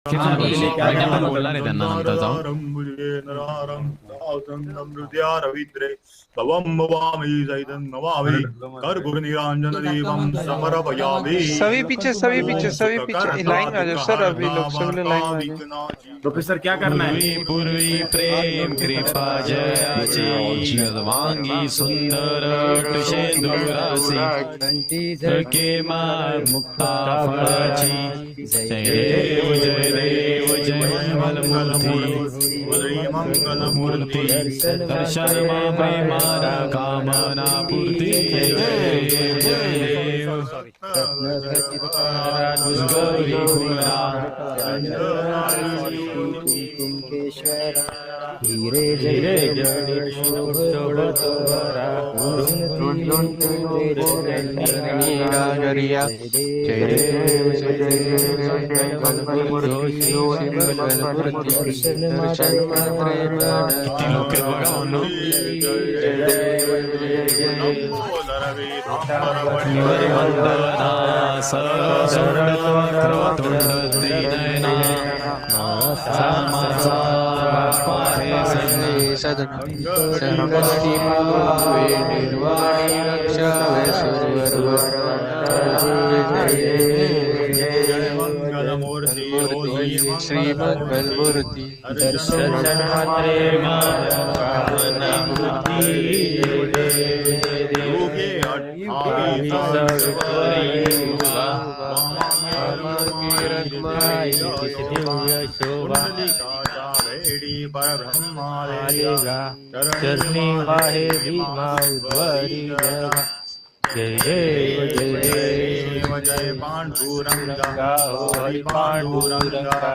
बोलणार आहे त्यांना नंतर जाऊन. सभी पीछे सभी पीछे लाइन में आ जाओ सर। अभी लोग सब लोग लाइन में आ जाओ। प्रोफेसर क्या करना है? पूर्वी प्रेम कृपा जयाची सर्वांगी सुंदर टुशेंदुरासी के मार मुक्ता फळाची जय देव जय मंगलमूर्ती दर्शन मामे मारा कामना पूर्ती जय देव गौरी कुमारा धीरे धीरे श्री मंगलमूर्ति दर्शन मात्रे चरणी वाहे भीमा उद्वारी जय देव जय पांडुरंगा हरि पांडुरंगा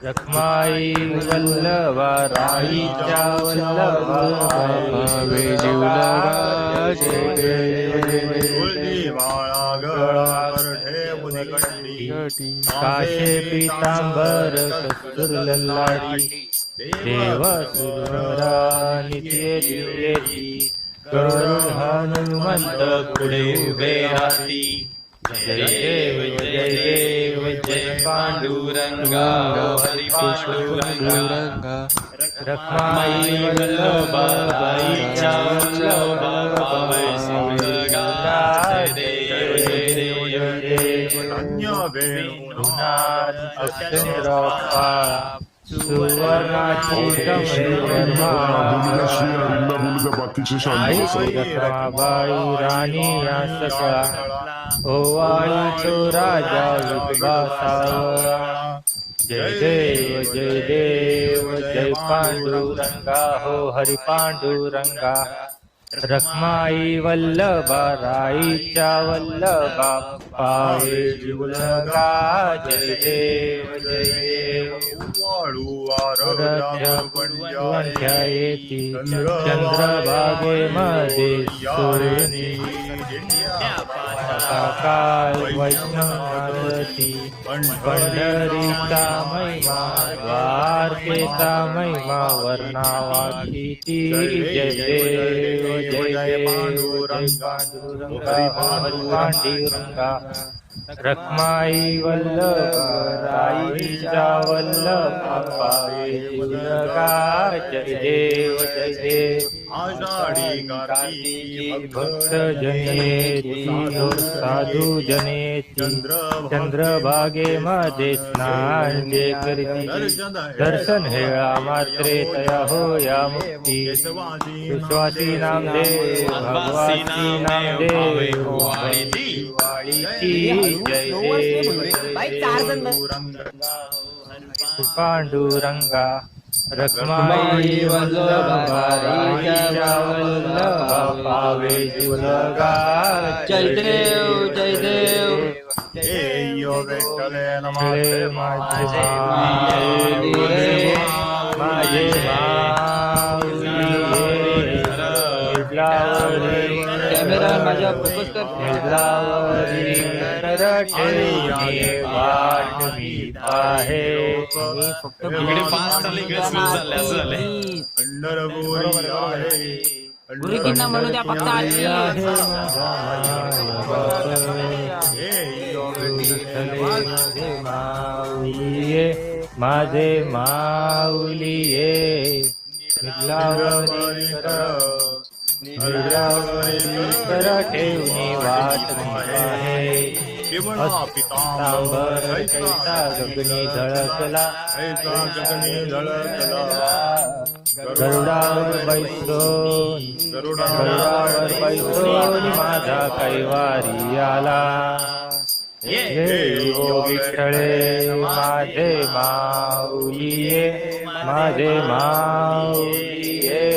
रखमाई वल्लभा राईच्या वल्लभा जीवलगा काशे पीतांबर कस्तूर ललाटी देव सुररा नित्य दिव्येती करुण हनुमंत पुढे उभे राहती जय देव जय पांडुरंगा हरी पांडुरंगा रखमाई वल्लभा बाईच्या वल्लभा पावे शिवलगा जय देव वेणुनाथ अक्षरपा सुवर्णाची बाई राणी या सकळा ओवाळीतो राजा विद्वासावळा जय देव जय पांडुरंगा हो हरी पांडुरंगा रखमाई वल्लभा राईच्या वल्लभा पावे जीवलगा जय देव वंध्या येती चंद्रभागेमध्ये सोनी काल वैष्णवती पंढरीचा महिमा द्वारकेचा महिमा वर्णावाची जय देव जय पांडुरंगा पांडुरंगा रखमाई वल्लभा राईच्या वल्लभा पावे जीवलगा जय देव आषाढी कार्तिकी भक्त जनेती साधू जनेती चंद्रभागेमध्ये स्नान जे करती दर्शन हेळा मात्रे तया होया मुक्ती विश्वासी नामदेव भगवासी नामदेव वाळीची जय देव पांडुरंगा रखमाई वल्लभा राईच्या वल्लभा पावे जीवलगा जय देव माझे माझे कॅमेरा माझ्या फोकस फक्त इकडे पाच चालले इकडे स्लो चालले असं झालंय. गुरुजींना म्हणू द्या फक्त आजी माझे माऊली ये निडलावरी कर ठेवणी वाट आहे पितांबर कैसा गगनी झळकला गरुडावर बैसोन माझा कैवारी आला ये विठ्ठले माझे माऊली ये माझे माऊली ये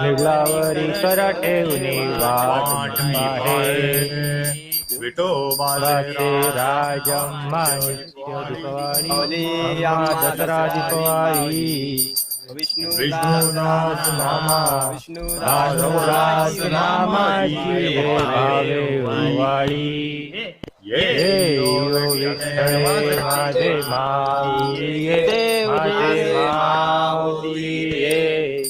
निडलावरी कर ठेवणी वाट आहे विठोबाचे राजम्मा दीपवाळी दसरा दीपवाळी विष्णुनाथ नामा राज नामाची भावे वाळी ये विठ्ठले माझे माऊली ये माझे माऊली ये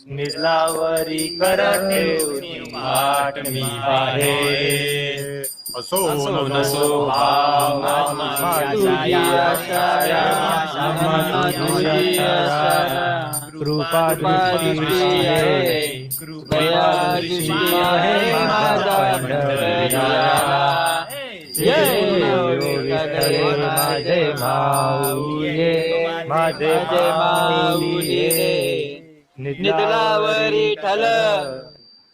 निडलावरी कर ठेवणी वाट मी आहे असो नसो कृपा दृष्टी आहे माझा माझे माऊली माझे माऊली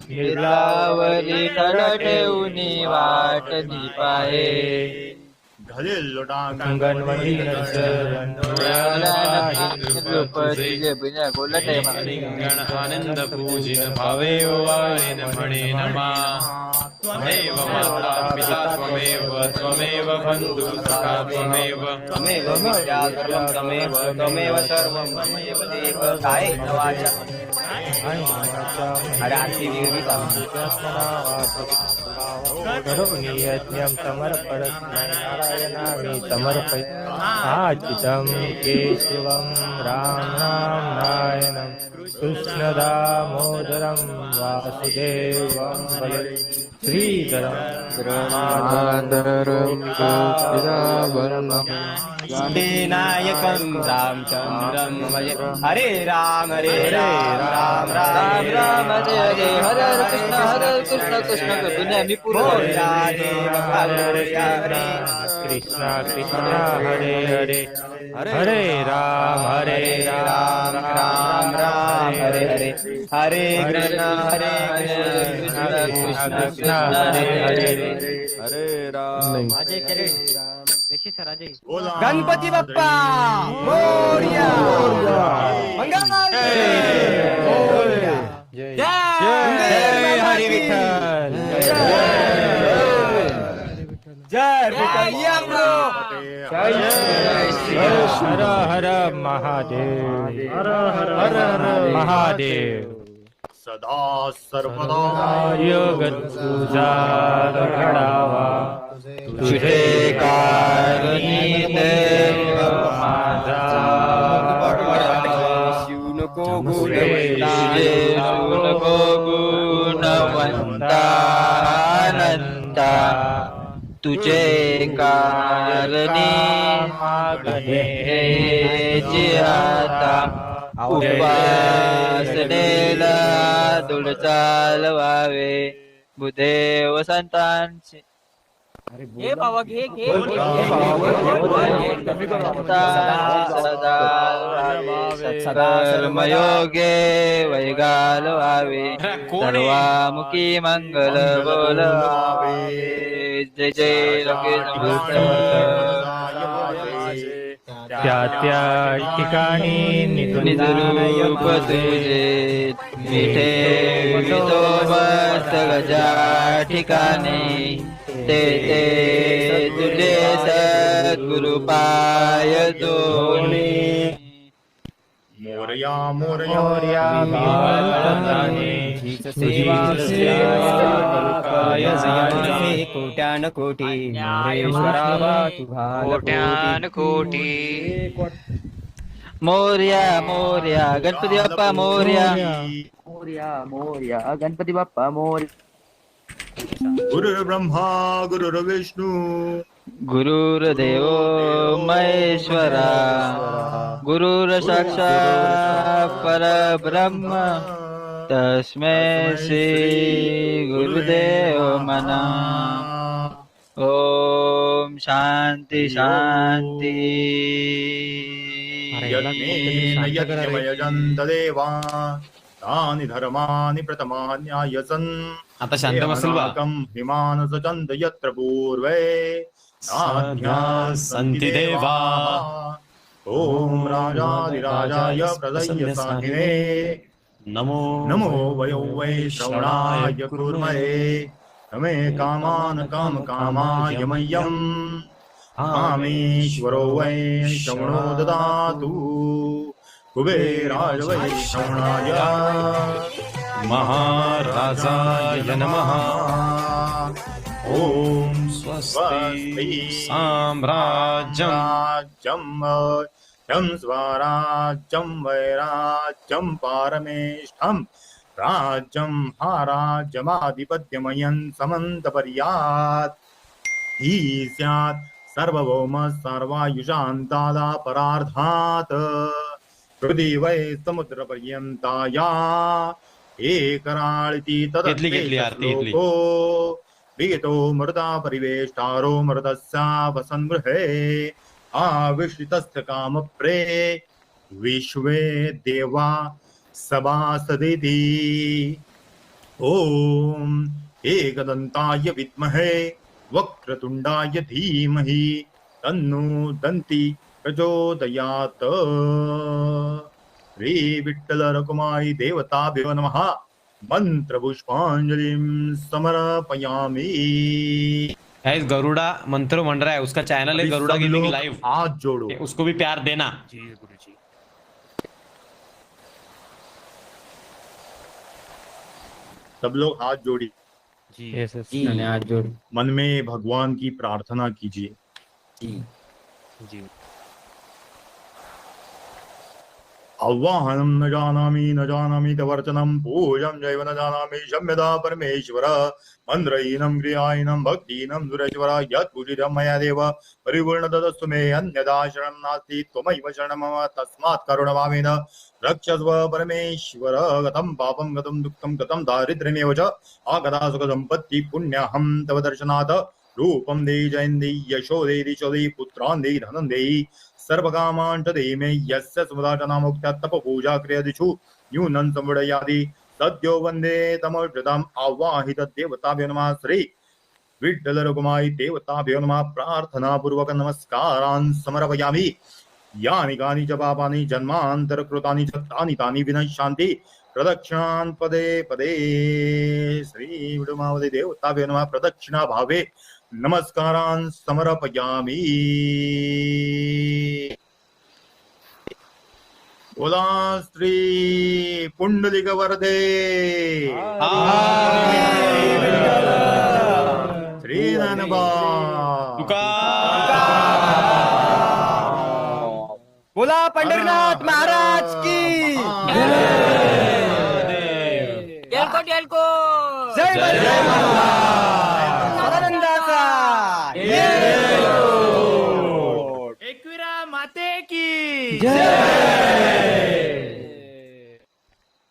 निडलावरी ठल ठेवणी वाट पाहे गणपती आनंद पूजित भावे वाळेन म्हणे नमा त्वमेव माता पिता त्वमेव त्वमेव बंधु सखा त्वमेव त्वमेव सर्वं त्वमेव देव काय वाचा यज्ञं समर्पण नारायणामि समर्पय आचितं केशवं राम नारायणं कृष्णदामोदरं वासुदेवं श्रीधरं नायकं रामचन्द्रं भजे हरे राम राम राम हरे हरे हरे कृष्ण कृष्ण दुनिया मी कृष्ण कृष्ण हरे हरे हरे राम राम हरे हरे हरे कृष्ण कृष्ण हरे हरे हरे राम गणपती बाप्पा मोरया मंगल जय हरी विठ्ठल जय विठ्ठल हर हर महादेव हर हर महादेव सदा सर्वदा योग तुझा घडावा तुझे कारणी देव माझा नको गुणवंता तुझे कारणी मागणे आता उपासनेला दूर चालवावे बुधे वसंतांचे हे बाबा घे कर्मयोगे वैगालवावे सर्वामुखी मंगल बोलवावे जय जय त्या ठिकाणी निजरूप तुझे मिठे विठोबा गजा ठिकाणी ते तुझे सद्गुरु पाय दोन्ही मोरया मोरया मोरया कोट्यान कोटी कोटी मोरया मोरया गणपती बाप्पा मोरया मोरया मोरया गणपती बाप्पा मोर गुरुर्ब्रह्मा गुरुर्विष्णू गुरुर्देव महेश्वरा गुरुर साक्षात् परब्रह्म तस्मै श्री गुरुदेव नमः। ओम शांती शांती। यज्ञेन यज्ञमयजन्त देवा तानि धर्माणि प्रथमान्यायसन् आता शांत बसेल बा हिमान सचन्त यत्र पूर्वे नान्याः सन्ति देवा। ॐ राजाधिराजाय प्रदय्य साहिने नमो नमो वयो वै श्रवणाय कुर्महे नमे कामान् कामकामाय मह्यम् कामेश्वरो वै श्रवणो ददातु कुबेराय वै श्रवणाय महाराजाय नमः। ॐ स्वस्ति साम्राज्यं राज्यं स्वराज्यं वैराज्यं पारमेष्ठं राज्यं हाराज्यमाधिपत्यमयं समन्तपर्यात् हि स्यात् सर्वभौम सर्वायुषान्तादा परार्धात् हृदि वै समुद्रपर्यन्ताया एकराळिति घेतली आरती घेतली। विगतो मृता परिवेष्टारो मृतस्यावसन्गृहे आविश्रितस्य कामप्रे विश्वे देवा सभासदिति। ॐ एकदन्ताय विद्महे वक्रतुण्डाय धीमहि तन्नो दन्ति प्रचोदयात्। श्री विठ्ठल रकुमाई देवताभ्यो नमः। मंत्र पुष्पांजलिं समर्पयामि। गाइस गरुड़ा मंत्र बन रहा है, उसका चैनल है गरुड़ा गेमिंग लाइव, हाथ जोड़ो, उसको भी प्यार देना। सब लोग हाथ जोड़ी हाथ जोड़। मन में भगवान की प्रार्थना कीजिए। आह्वाहनं न जानामि तवर्चनं पूजं जैव न जानामि क्षम्यता परमेश्वर। मन्त्रहीनं क्रियाहीनं भक्तिहीनं सुरेश्वर यत्पूजितं मया देव परिपूर्ण तदस्तु मे अन्यथा शरणं नास्ति त्वमैव शरणं मम तस्मात् करुणमावेन रक्षस्व परमेश्वर। गतं पापं गतं दुःखं गतं दारिद्र्यमेव च आगता सुखसम्पत्ति पुण्यहं तव दर्शनात् रूपं देहि जयं देहि यशो देहि दिशो देहि पुत्रान् देहि धनं देहि सर्वकामान् च देहि मे यस्य सुमदाचनामुक्त्या तपपूजा क्रियदिषु न्यूनं संवृडयादि सद्यो वन्दे तमोषधम् आवाहित देवताभ्यो नमः। श्री विठ्ठल रकुमाई देवताभ्यो नमः। प्रार्थनापूर्वक नमस्कारान् समर्पयामि। यानि कानि च पापानि जन्मान्तरकृतानि च तानि तानि विनश्यन्ति प्रदक्षिणान् पदे पदे। श्री विठ्ठलमावदे देवताभ्यो नमः। प्रदक्षिणा भावे नमस्कारान् समर्पयामि। बोला श्री पुंडलिक वरदे श्री ज्ञानबा बोला पंढरीनाथ महाराज की येलको जय सदानंदाचा एकविरा माते की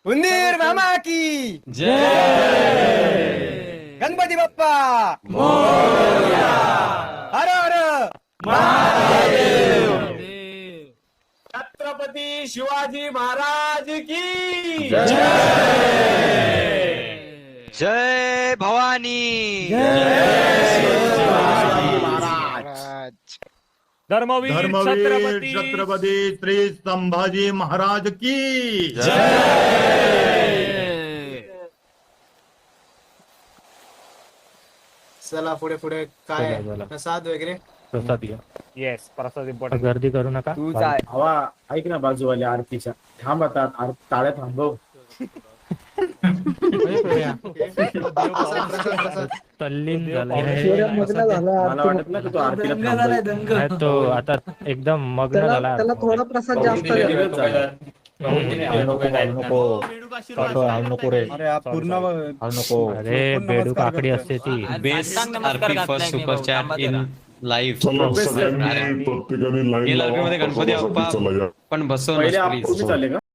उंदीर मामा की जय। गणपती बाप्पा हर हर छत्रपती शिवाजी महाराज की जय भवानी। धर्मवीर छत्रपती श्री संभाजी महाराज की चला पुढे पुढे काय प्रसाद वगैरे येस प्रसाद इम्पॉर्टंट. गर्दी करू नका. तू जाय. हवा ऐक ना बाजूवाल्या आरतीच्या थांब आता टाळ्या थांबव. तल्लीन झालाय. मला वाटत ना की तो आरतीला थांबवेल. तो आता एकदम मग्न झाला. त्याला थोडा प्रसाद जास्त नको रे अरे बेडू काकडी असते ती best RP first super chat in live चला सगळ्यांनी प्रत्येकाने गेल्या लाईन मध्ये गणपती बाप्पा पण बसव पहिले प्लीज तुम्ही चालले का